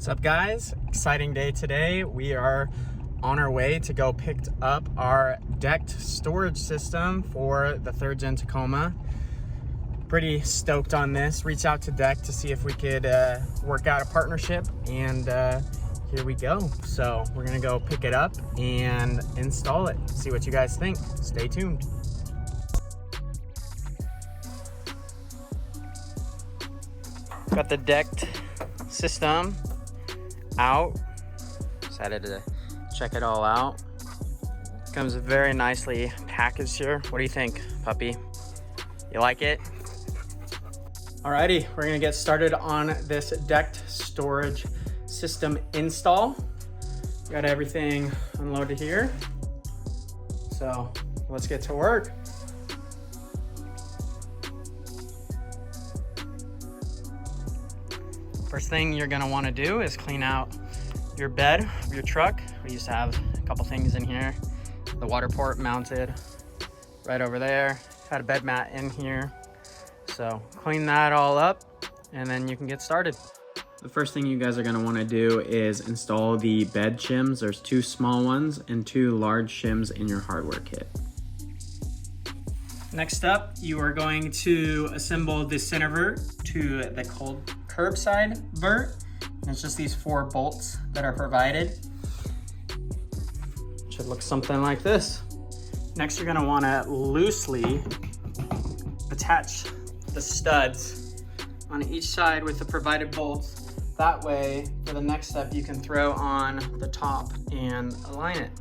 What's up, guys? Exciting day today. We are on our way to go pick up our decked storage system for the third Gen Tacoma. Pretty stoked on this. Reached out to Deck to see if we could work out a partnership, and here we go. So we're gonna go pick it up and install it. See what you guys think. Stay tuned. Got the decked system out. Decided to check it all out. Comes very nicely packaged here. What do you think, puppy? You like it? Alrighty, we're gonna get started on this decked storage system install. Got everything unloaded here. So let's get to work. First thing you're gonna wanna do is clean out your bed of your truck. We used to have a couple things in here. The water port mounted right over there. Had a bed mat in here. So clean that all up and then you can get started. The first thing you guys are gonna wanna do is install the bed shims. There's 2 small ones and 2 large shims in your hardware kit. Next up, you are going to assemble the center vert to the cold curbside vert. And it's just these 4 bolts that are provided. Should look something like this. Next, you're gonna wanna loosely attach the studs on each side with the provided bolts. That way, for the next step, you can throw on the top and align it.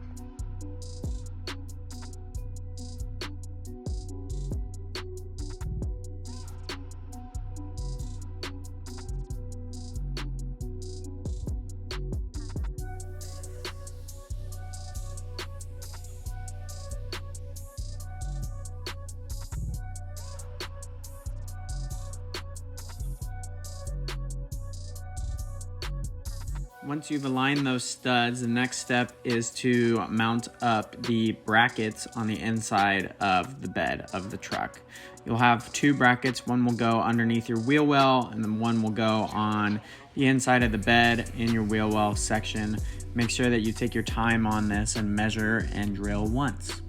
Once you've aligned those studs, the next step is to mount up the brackets on the inside of the bed of the truck. You'll have 2 brackets. One will go underneath your wheel well, and then one will go on the inside of the bed in your wheel well section. Make sure that you take your time on this and measure and drill once.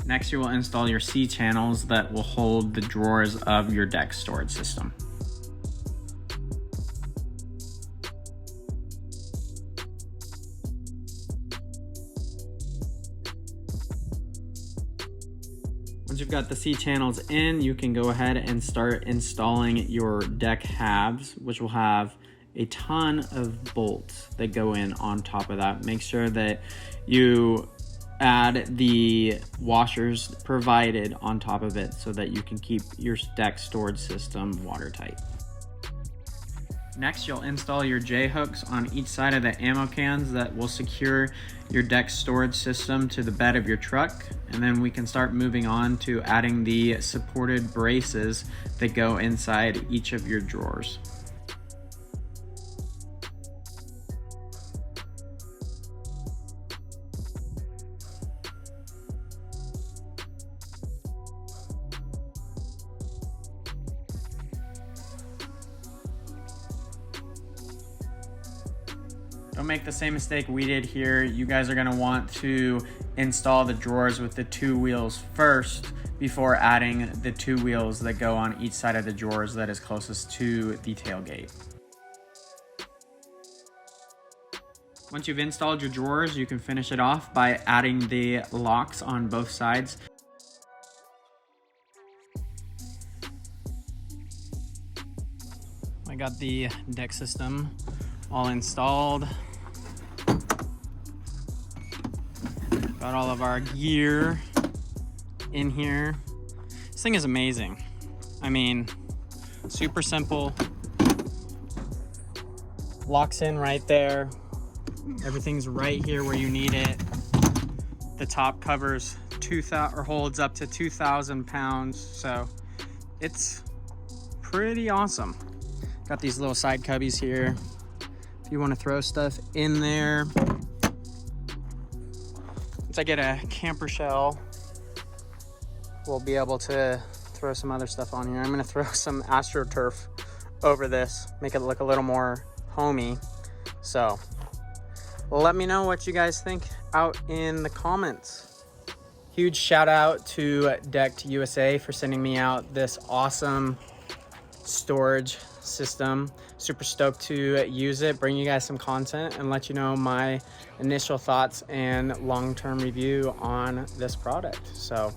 Next, you will install your C-channels that will hold the drawers of your deck storage system. Once you've got the C-channels in, you can go ahead and start installing your deck halves, which will have a ton of bolts that go in on top of that. Make sure that you add the washers provided on top of it so that you can keep your deck storage system watertight. Next, you'll install your J-hooks on each side of the ammo cans that will secure your deck storage system to the bed of your truck. And then we can start moving on to adding the supported braces that go inside each of your drawers. Don't make the same mistake we did here. You guys are gonna want to install the drawers with the 2 wheels first before adding the 2 wheels that go on each side of the drawers that is closest to the tailgate. Once you've installed your drawers, you can finish it off by adding the locks on both sides. I got the deck system all installed. Got all of our gear in here. This thing is amazing. I mean, super simple. Locks in right there. Everything's right here where you need it. The top covers 2,000 or holds up to 2,000 pounds. So it's pretty awesome. Got these little side cubbies here. If you want to throw stuff in there. Once I get a camper shell, we'll be able to throw some other stuff on here. I'm gonna throw some AstroTurf over this, make it look a little more homey. So let me know what you guys think out in the comments. Huge shout out to Decked USA for sending me out this awesome storage system. Super stoked to use it, bring you guys some content, and let you know my initial thoughts and long-term review on this product. So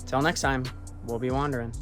till next time, we'll be wandering.